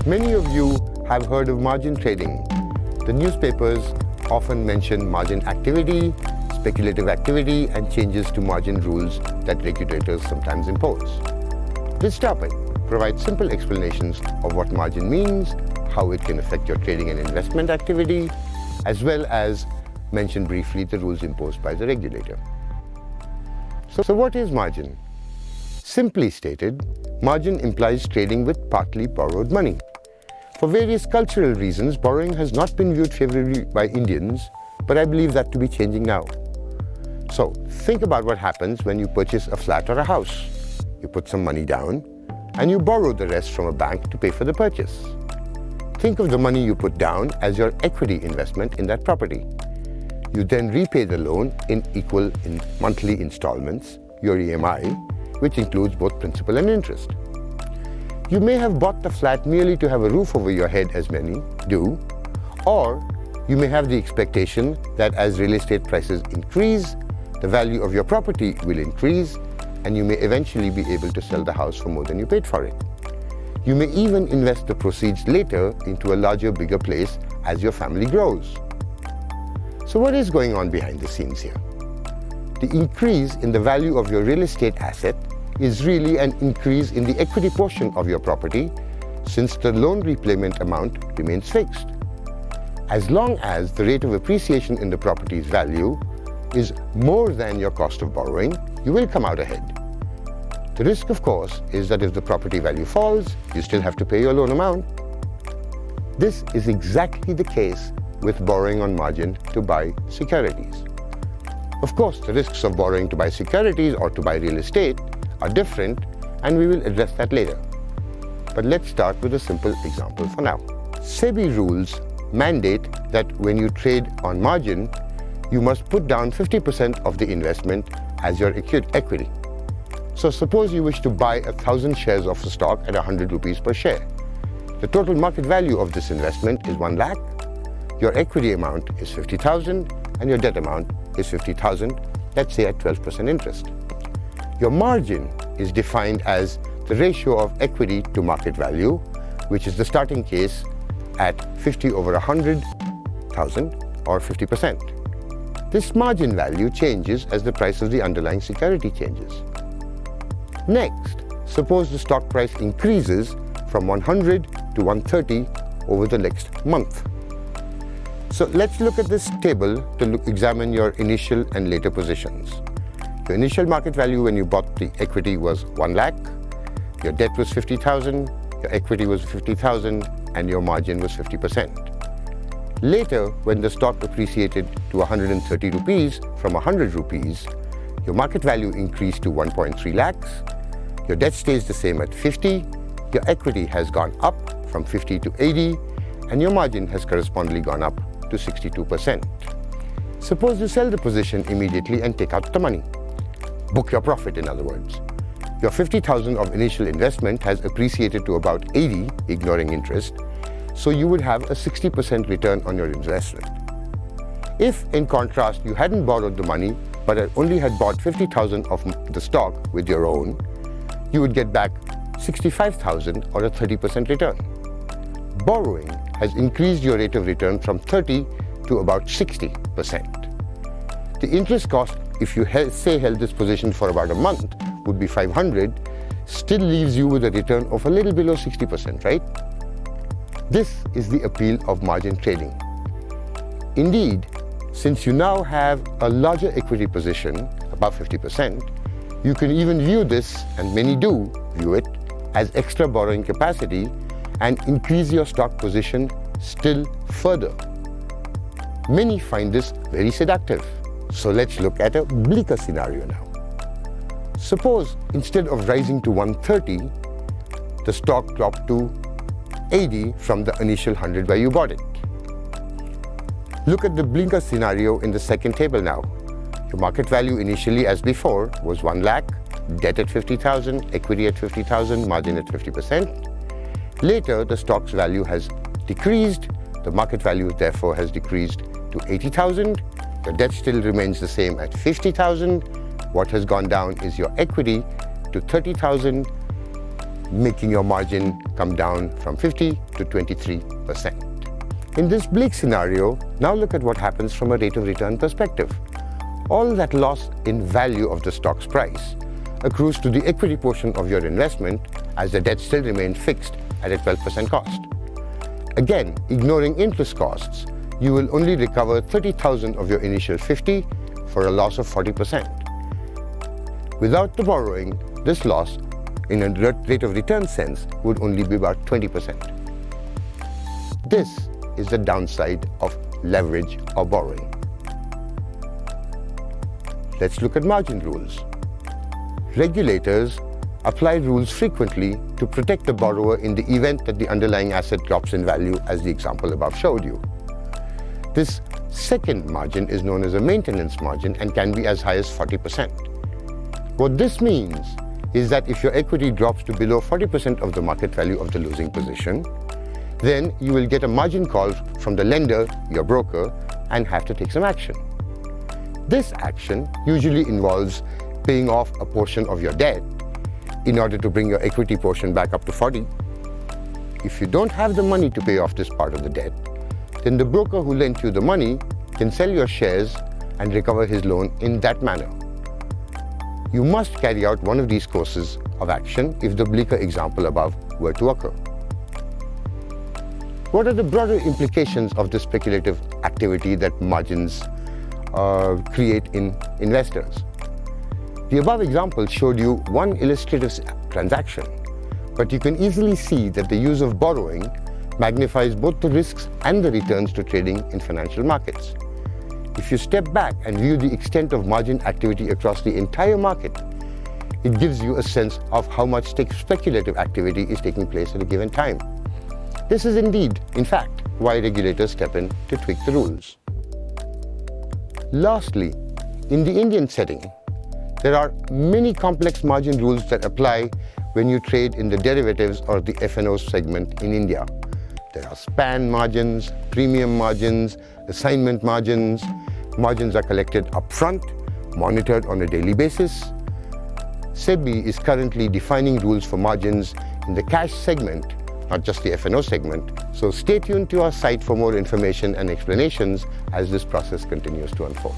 Many of you have heard of margin trading. The newspapers often mention margin activity, speculative activity, and changes to margin rules that regulators sometimes impose. This topic provides simple explanations of what margin means, how it can affect your trading and investment activity, as well as mention briefly the rules imposed by the regulator. So what is margin? Simply stated, margin implies trading with partly borrowed money. For various cultural reasons, borrowing has not been viewed favorably by Indians, but I believe that to be changing now. So think about what happens when you purchase a flat or a house. You put some money down and you borrow the rest from a bank to pay for the purchase. Think of the money you put down as your equity investment in that property. You then repay the loan in equal monthly installments, your EMI, which includes both principal and interest. You may have bought the flat merely to have a roof over your head, as many do, or you may have the expectation that as real estate prices increase, the value of your property will increase, and you may eventually be able to sell the house for more than you paid for it. You may even invest the proceeds later into a larger, bigger place as your family grows. So what is going on behind the scenes here? The increase in the value of your real estate asset is really an increase in the equity portion of your property, since the loan repayment amount remains fixed. As long as the rate of appreciation in the property's value is more than your cost of borrowing, you will come out ahead. The risk, of course, is that if the property value falls, you still have to pay your loan amount. This is exactly the case with borrowing on margin to buy securities. Of course, the risks of borrowing to buy securities or to buy real estate are different, and we will address that later. But let's start with a simple example for now. SEBI rules mandate that when you trade on margin, you must put down 50% of the investment as your equity. So suppose you wish to buy 1,000 shares of a stock at 100 rupees per share. The total market value of this investment is 1 lakh, your equity amount is 50,000, and your debt amount is 50,000, let's say at 12% interest. Your margin is defined as the ratio of equity to market value, which is the starting case at 50 over 100,000 or 50%. This margin value changes as the price of the underlying security changes. Next, suppose the stock price increases from 100 to 130 over the next month. So let's look at this table to examine your initial and later positions. Your initial market value when you bought the equity was 1 lakh, your debt was 50,000, your equity was 50,000, and your margin was 50%. Later, when the stock appreciated to 130 rupees from 100 rupees, your market value increased to 1.3 lakhs, your debt stays the same at 50, your equity has gone up from 50 to 80, and your margin has correspondingly gone up to 62%. Suppose you sell the position immediately and take out the money. Book your profit, in other words. Your 50,000 of initial investment has appreciated to about 80, ignoring interest, so you would have a 60% return on your investment. If, in contrast, you hadn't borrowed the money, but only had bought 50,000 of the stock with your own, you would get back 65,000 or a 30% return. Borrowing has increased your rate of return from 30 to about 60%. The interest cost, if you held this position for about a month, would be 500, still leaves you with a return of a little below 60%, right? This is the appeal of margin trading. Indeed, since you now have a larger equity position, above 50%, you can even view this, and many do view it, as extra borrowing capacity and increase your stock position still further. Many find this very seductive. So let's look at a bleaker scenario now. Suppose instead of rising to 130, the stock dropped to 80 from the initial 100 where you bought it. Look at the bleaker scenario in the second table now. Your market value initially, as before, was 1 lakh, debt at 50,000, equity at 50,000, margin at 50%. Later, the stock's value has decreased. The market value, therefore, has decreased to 80,000. Your debt still remains the same at 50,000. What has gone down is your equity to 30,000. making your margin come down from 50 to 23%. In this bleak scenario, now look at what happens from a rate of return perspective. All that loss in value of the stock's price accrues to the equity portion of your investment, as the debt still remains fixed at a 12% cost. Again, ignoring interest costs, you will only recover 30,000 of your initial 50 for a loss of 40%. Without the borrowing, this loss in a rate of return sense would only be about 20%. This is the downside of leverage or borrowing. Let's look at margin rules. Regulators apply rules frequently to protect the borrower in the event that the underlying asset drops in value, as the example above showed you. This second margin is known as a maintenance margin and can be as high as 40%. What this means is that if your equity drops to below 40% of the market value of the losing position, then you will get a margin call from the lender, your broker, and have to take some action. This action usually involves paying off a portion of your debt in order to bring your equity portion back up to 40. If you don't have the money to pay off this part of the debt, then the broker who lent you the money can sell your shares and recover his loan in that manner. You must carry out one of these courses of action if the bleaker example above were to occur. What are the broader implications of this speculative activity that margins create in investors? The above example showed you one illustrative transaction, but you can easily see that the use of borrowing magnifies both the risks and the returns to trading in financial markets. If you step back and view the extent of margin activity across the entire market, it gives you a sense of how much speculative activity is taking place at a given time. This is indeed, in fact, why regulators step in to tweak the rules. Lastly, in the Indian setting, there are many complex margin rules that apply when you trade in the derivatives or the F&O segment in India. There are span margins, premium margins, assignment margins. Margins are collected upfront, monitored on a daily basis. SEBI is currently defining rules for margins in the cash segment, not just the F&O segment. So stay tuned to our site for more information and explanations as this process continues to unfold.